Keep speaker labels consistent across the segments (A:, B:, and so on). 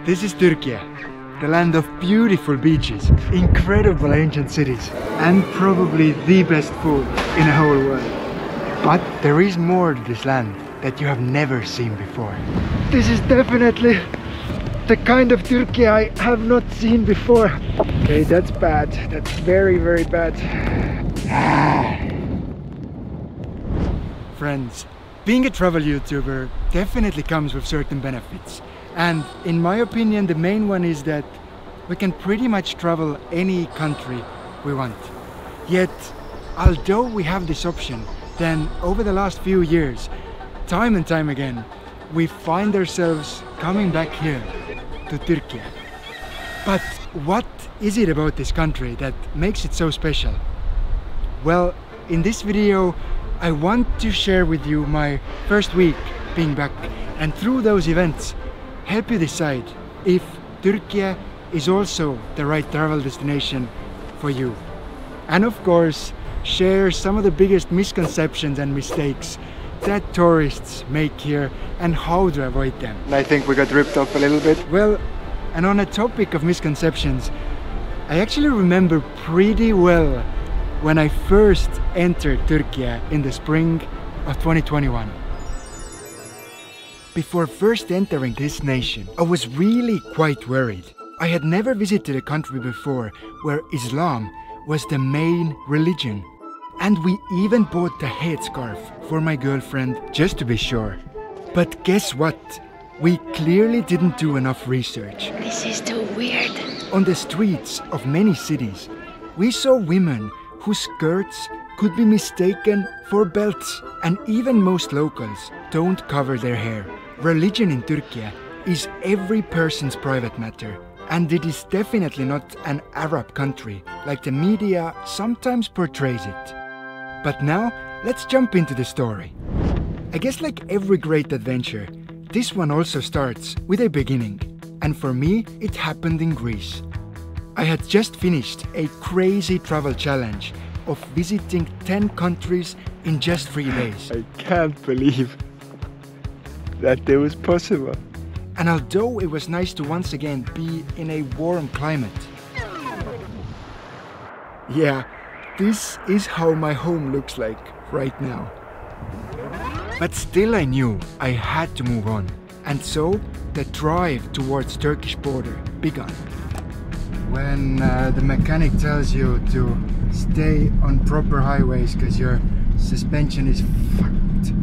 A: This is Turkey, the land of beautiful beaches, incredible ancient cities, and probably the best food in the whole world. But there is more to this land that you have never seen before. This is definitely the kind of Turkey I have not seen before. Okay, that's bad. That's very, very bad. Friends, being a travel YouTuber definitely comes with certain benefits. And in my opinion, the main one is that we can pretty much travel any country we want. Yet, although we have this option, then over the last few years, time and time again, we find ourselves coming back here to Turkey. But what is it about this country that makes it so special? Well, in this video, I want to share with you my first week being back, and through those events, help you decide if Turkey is also the right travel destination for you. And of course, share some of the biggest misconceptions and mistakes that tourists make here and how to avoid them. I think we got ripped off a little bit. Well, and on a topic of misconceptions, I actually remember pretty well when I first entered Turkey in the spring of 2021. Before first entering this nation, I was really quite worried. I had never visited a country before where Islam was the main religion. And we even bought the headscarf for my girlfriend just to be sure. But guess what? We clearly didn't do enough research.
B: This is too weird.
A: On the streets of many cities, we saw women whose skirts could be mistaken for belts, and even most locals don't cover their hair. Religion in Turkey is every person's private matter, and it is definitely not an Arab country like the media sometimes portrays it. But now, let's jump into the story. I guess like every great adventure, this one also starts with a beginning. And for me, it happened in Greece. I had just finished a crazy travel challenge of visiting 10 countries in just 3 days.
C: I can't believe that it was possible.
A: And although it was nice to once again be in a warm climate, yeah, this is how my home looks like right now. But still I knew I had to move on. And so the drive towards Turkish border began. When the mechanic tells you to stay on proper highways because your suspension is fucked.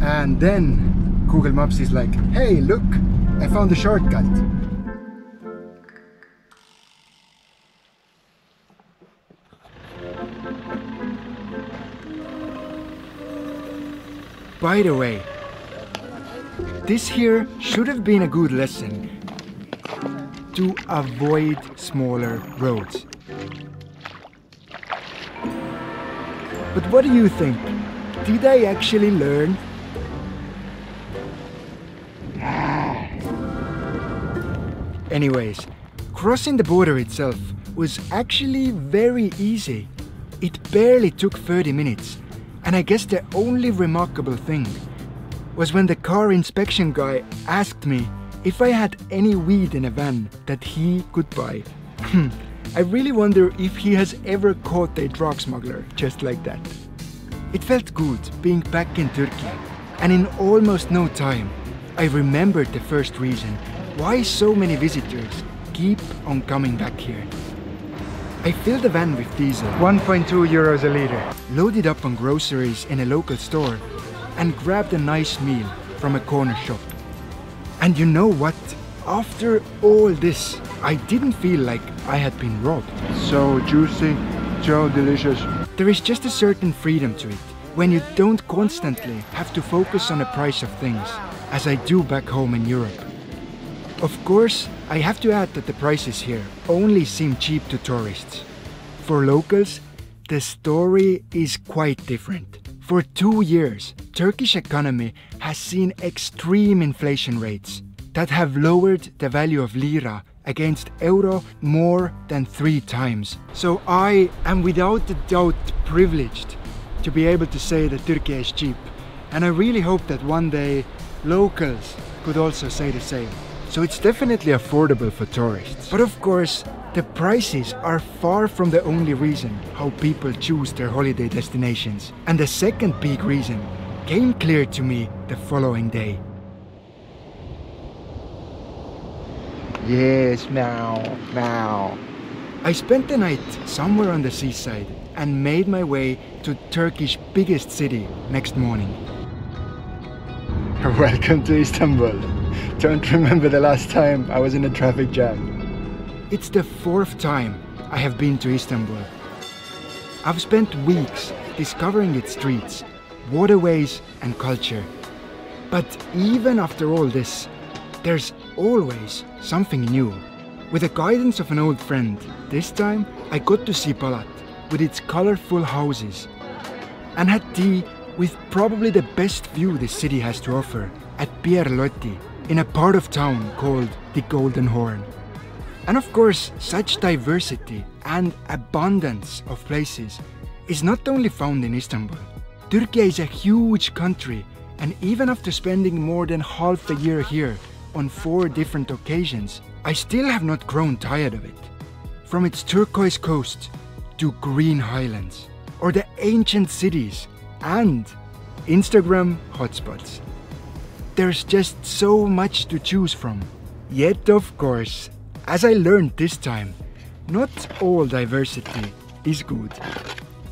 A: And then Google Maps is like, hey look, I found a shortcut. By the way, this here should have been a good lesson to avoid smaller roads. But what do you think? Did I actually learn? Anyways, crossing the border itself was actually very easy. It barely took 30 minutes. And I guess the only remarkable thing was when the car inspection guy asked me if I had any weed in a van that he could buy. I really wonder if he has ever caught a drug smuggler just like that. It felt good being back in Turkey, and in almost no time, I remembered the first reason why so many visitors keep on coming back here. I filled the van with diesel, 1.2 euros a liter, loaded up on groceries in a local store, and grabbed a nice meal from a corner shop. And you know what? After all this, I didn't feel like I had been robbed.
C: So juicy, so delicious.
A: There is just a certain freedom to it, when you don't constantly have to focus on the price of things, as I do back home in Europe. Of course, I have to add that the prices here only seem cheap to tourists. For locals, the story is quite different. For 2 years, Turkish economy has seen extreme inflation rates that have lowered the value of lira against euro more than 3 times. So I am without a doubt privileged to be able to say that Turkey is cheap. And I really hope that one day locals could also say the same. So it's definitely affordable for tourists. But of course, the prices are far from the only reason how people choose their holiday destinations. And the second big reason came clear to me the following day.
C: Yes, now.
A: I spent the night somewhere on the seaside and made my way to Turkish biggest city next morning.
C: Welcome to Istanbul. Don't remember the last time I was in a traffic jam.
A: It's the 4th time I have been to Istanbul. I've spent weeks discovering its streets, waterways and culture. But even after all this, there's always something new. With the guidance of an old friend, this time I got to see Palat with its colorful houses and had tea with probably the best view the city has to offer at Pierlotti, in a part of town called the Golden Horn. And of course, such diversity and abundance of places is not only found in Istanbul. Turkey is a huge country, and even after spending more than half a year here on 4 different occasions, I still have not grown tired of it. From its turquoise coast to green highlands, or the ancient cities and Instagram hotspots. There's just so much to choose from. Yet of course, as I learned this time, not all diversity is good.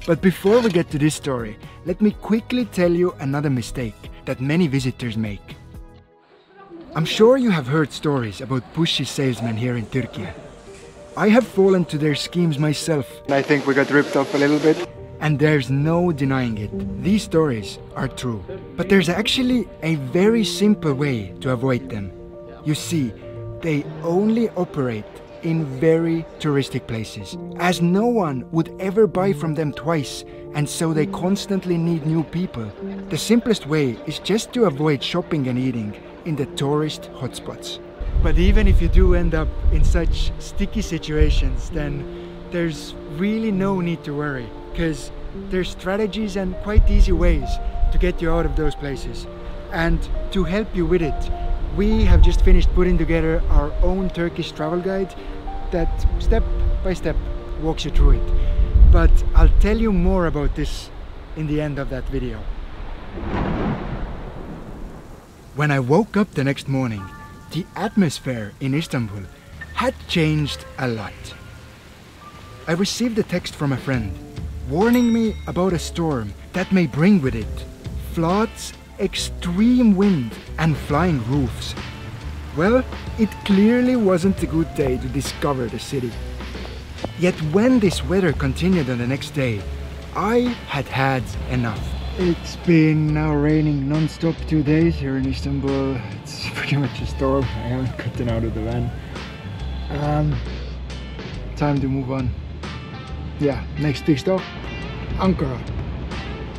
A: But before we get to this story, let me quickly tell you another mistake that many visitors make. I'm sure you have heard stories about pushy salesmen here in Turkey. I have fallen to their schemes myself.
C: I think we got ripped off a little bit.
A: And there's no denying it. These stories are true. But there's actually a very simple way to avoid them. You see, they only operate in very touristic places, as no one would ever buy from them twice, and so they constantly need new people. The simplest way is just to avoid shopping and eating in the tourist hotspots. But even if you do end up in such sticky situations, then there's really no need to worry, because there's strategies and quite easy ways to get you out of those places. And to help you with it, we have just finished putting together our own Turkish travel guide that step by step walks you through it. But I'll tell you more about this in the end of that video. When I woke up the next morning, the atmosphere in Istanbul had changed a lot. I received a text from a friend warning me about a storm that may bring with it floods, extreme wind and flying roofs. Well, it clearly wasn't a good day to discover the city. Yet when this weather continued on the next day, I had had enough.
C: It's been now raining non-stop 2 days here in Istanbul. It's pretty much a storm. I haven't gotten out of the van. Time to move on. Yeah, next big stop, Ankara.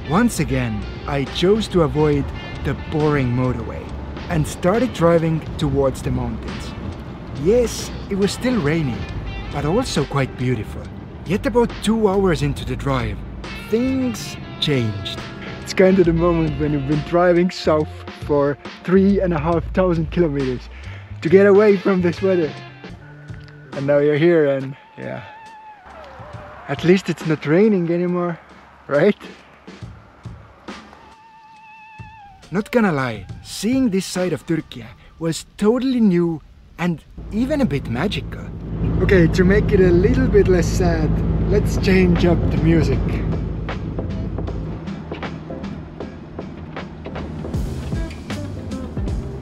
A: Once again, I chose to avoid the boring motorway and started driving towards the mountains. Yes, it was still raining, but also quite beautiful. Yet about 2 hours into the drive, things changed.
C: It's kind of the moment when you've been driving south for 3,500 kilometers to get away from this weather. And now you're here and yeah, at least it's not raining anymore, right?
A: Not gonna lie, seeing this side of Turkey was totally new and even a bit magical.
C: Okay, to make it a little bit less sad, let's change up the music.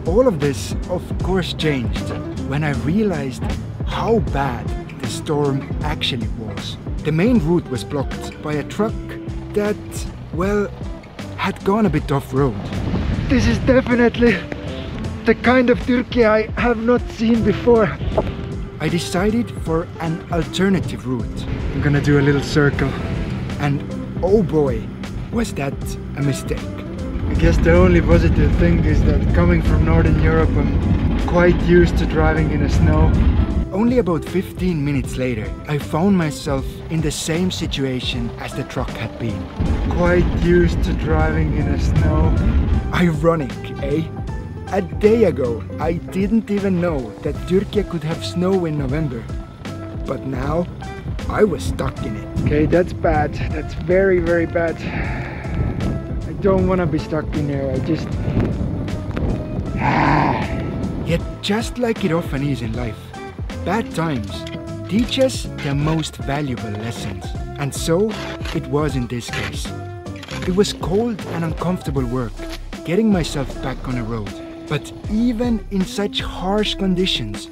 A: All of this, of course, changed when I realized how bad the storm actually was. The main route was blocked by a truck that, well, had gone a bit off-road.
C: This is definitely the kind of Turkey I have not seen before.
A: I decided for an alternative route.
C: I'm gonna do a little circle.
A: And oh boy, was that a mistake.
C: I guess the only positive thing is that coming from Northern Europe, I'm quite used to driving in the snow.
A: Only about 15 minutes later, I found myself in the same situation as the truck had been.
C: Quite used to driving in the snow.
A: Ironic, eh? A day ago, I didn't even know that Turkey could have snow in November. But now, I was stuck in it.
C: Okay, that's bad. That's very, very bad. I don't want to be stuck in there. I just...
A: Yet, just like it often is in life, bad times teach us the most valuable lessons. And so, it was in this case. It was cold and uncomfortable work, getting myself back on the road. But even in such harsh conditions,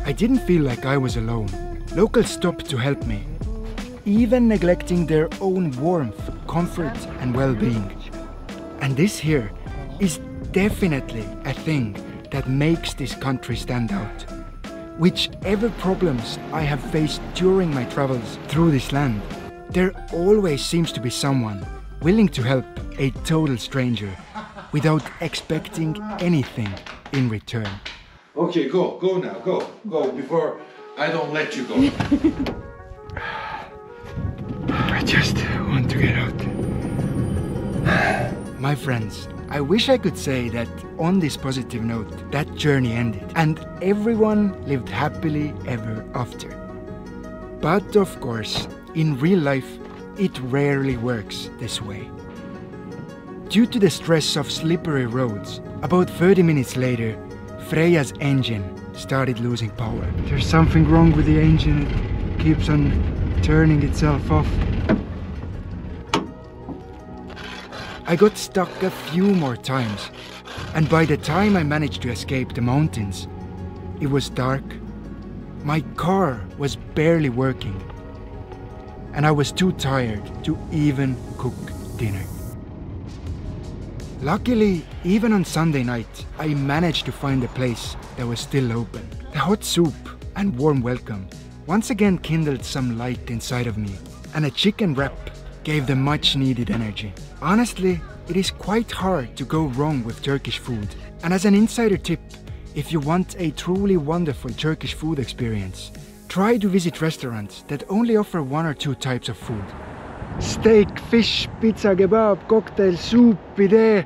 A: I didn't feel like I was alone. Locals stopped to help me, even neglecting their own warmth, comfort and well-being. And this here is definitely a thing that makes this country stand out. Whichever problems I have faced during my travels through this land, there always seems to be someone willing to help a total stranger without expecting anything in return.
B: Okay, go now, go before I don't let you go.
C: I just want to get out.
A: My friends, I wish I could say that on this positive note, that journey ended and everyone lived happily ever after. But of course, in real life, it rarely works this way. Due to the stress of slippery roads, about 30 minutes later, Freyja's engine started losing power.
C: There's something wrong with the engine. It keeps on turning itself off.
A: I got stuck a few more times, and by the time I managed to escape the mountains, it was dark. My car was barely working, and I was too tired to even cook dinner. Luckily, even on Sunday night, I managed to find a place that was still open. The hot soup and warm welcome once again kindled some light inside of me, and a chicken wrap gave the much needed energy. Honestly, it is quite hard to go wrong with Turkish food. And as an insider tip, if you want a truly wonderful Turkish food experience, try to visit restaurants that only offer one or two types of food.
C: Steak, fish, pizza, kebab, cocktail, soup, bidet.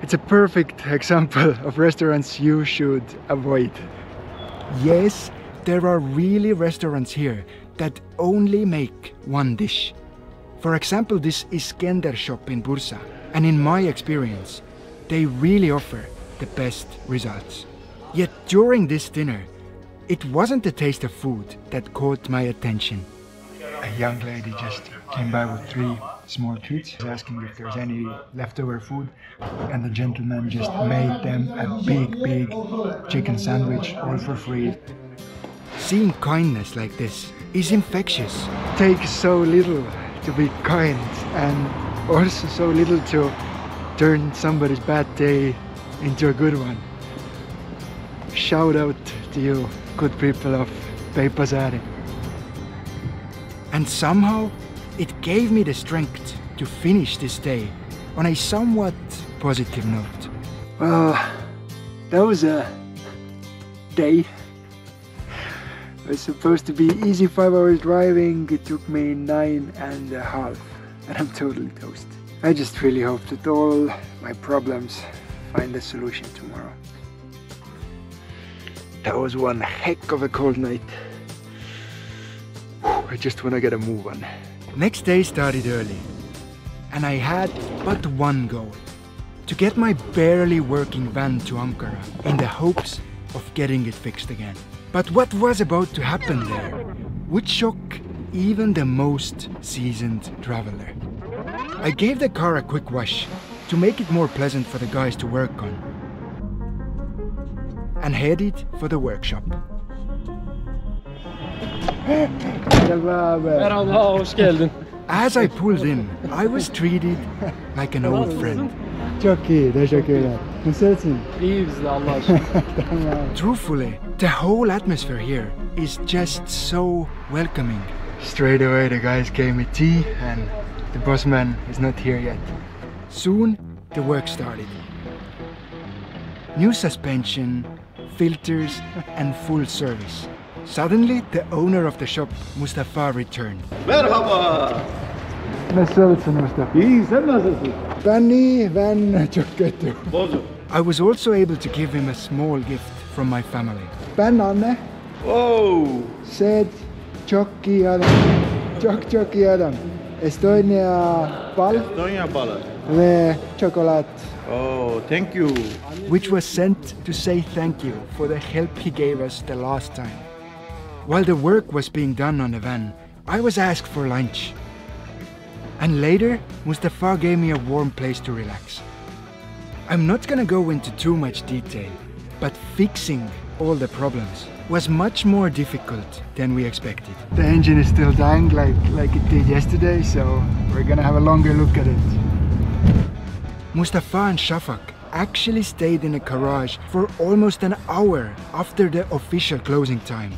C: It's a perfect example of restaurants you should avoid.
A: Yes, there are really restaurants here that only make one dish. For example, this Iskender shop in Bursa. And in my experience, they really offer the best results. Yet during this dinner, it wasn't the taste of food that caught my attention.
C: A young lady just came by with 3 small treats, asking if there's any leftover food, and the gentleman just made them a big chicken sandwich, all for free.
A: Seeing kindness like this is infectious.
C: It takes so little to be kind, and also so little to turn somebody's bad day into a good one. Shout out to you, good people of Peipasari.
A: And somehow, it gave me the strength to finish this day on a somewhat positive note.
C: Well, that was a day. It was supposed to be easy 5 hours driving. It took me 9.5, and I'm totally toast. I just really hope that all my problems find a solution tomorrow. That was one heck of a cold night. I just want to get a move on.
A: Next day started early, and I had but one goal: to get my barely working van to Ankara in the hopes of getting it fixed again. But what was about to happen there would shock even the most seasoned traveler. I gave the car a quick wash to make it more pleasant for the guys to work on, and headed for the workshop.
D: Merhaba, hoş geldin.
A: As I pulled in, I was treated like an old friend.
C: Çok iyi, teşekkürler. Nasılsın?
D: İyi biz de Allah aşkına.
A: Truthfully, the whole atmosphere here is just so welcoming.
C: Straight away the guys gave me tea, and the boss man is not here yet.
A: Soon, the work started. New suspension, filters, and full service. Suddenly, the owner of the shop, Mustafa, returned.
E: Merhaba.
C: Nasılsın Mustafa?
E: İyi, sen nasılsın?
C: Ben iyi, ben çok kötü.
E: Bozuk.
A: I was also able to give him a small gift from my family.
C: Banaanne.
B: Whoa!
C: Said Chokki Adam. Chokki Adam. Estonia Pal.
B: Estonia Pala.
C: Le chocolate.
B: Oh, thank you.
A: Which was sent to say thank you for the help he gave us the last time. While the work was being done on the van, I was asked for lunch. And later, Mustafa gave me a warm place to relax. I'm not gonna go into too much detail, but fixing all the problems was much more difficult than we expected.
C: The engine is still dying like it did yesterday, so we're gonna have a longer look at it.
A: Mustafa and Shafak actually stayed in a garage for almost an hour after the official closing time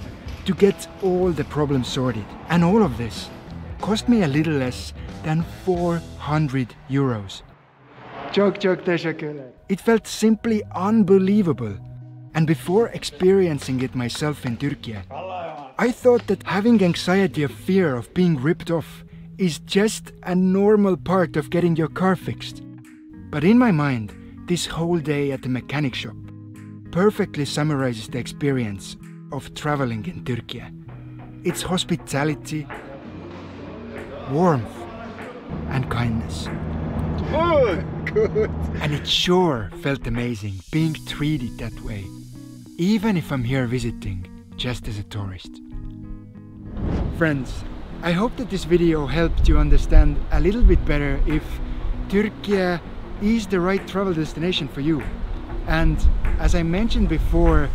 A: to get all the problems sorted. And all of this cost me a little less than 400 euros.
C: Çok teşekkürler.
A: It felt simply unbelievable. And before experiencing it myself in Turkey, I thought that having anxiety or fear of being ripped off is just a normal part of getting your car fixed. But in my mind, this whole day at the mechanic shop perfectly summarizes the experience of traveling in Turkey. Its hospitality, warmth, and kindness.
C: Oh, good.
A: And it sure felt amazing being treated that way, even if I'm here visiting just as a tourist. Friends, I hope that this video helped you understand a little bit better if Turkey is the right travel destination for you. And as I mentioned before,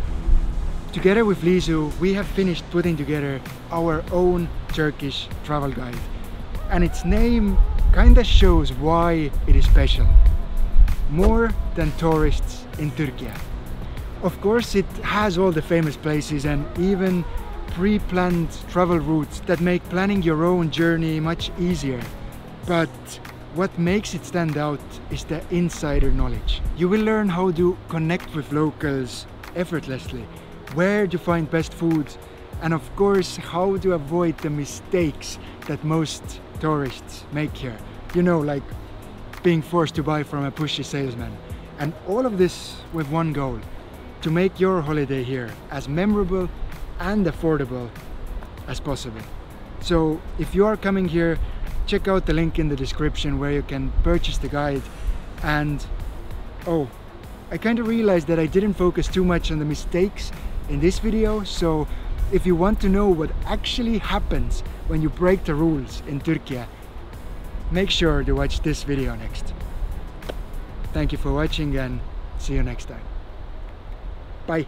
A: together with Liisu, we have finished putting together our own Turkish travel guide. And its name kinda shows why it is special. More than tourists in Turkey. Of course, it has all the famous places and even pre-planned travel routes that make planning your own journey much easier. But what makes it stand out is the insider knowledge. You will learn how to connect with locals effortlessly, where to find best food, and of course how to avoid the mistakes that most tourists make here. You know, like being forced to buy from a pushy salesman. And all of this with one goal: to make your holiday here as memorable and affordable as possible. So if you are coming here, check out the link in the description where you can purchase the guide. And oh, I kind of realized that I didn't focus too much on the mistakes in this video, so if you want to know what actually happens when you break the rules in Turkey, make sure to watch this video next. Thank you for watching and see you next time. Bye.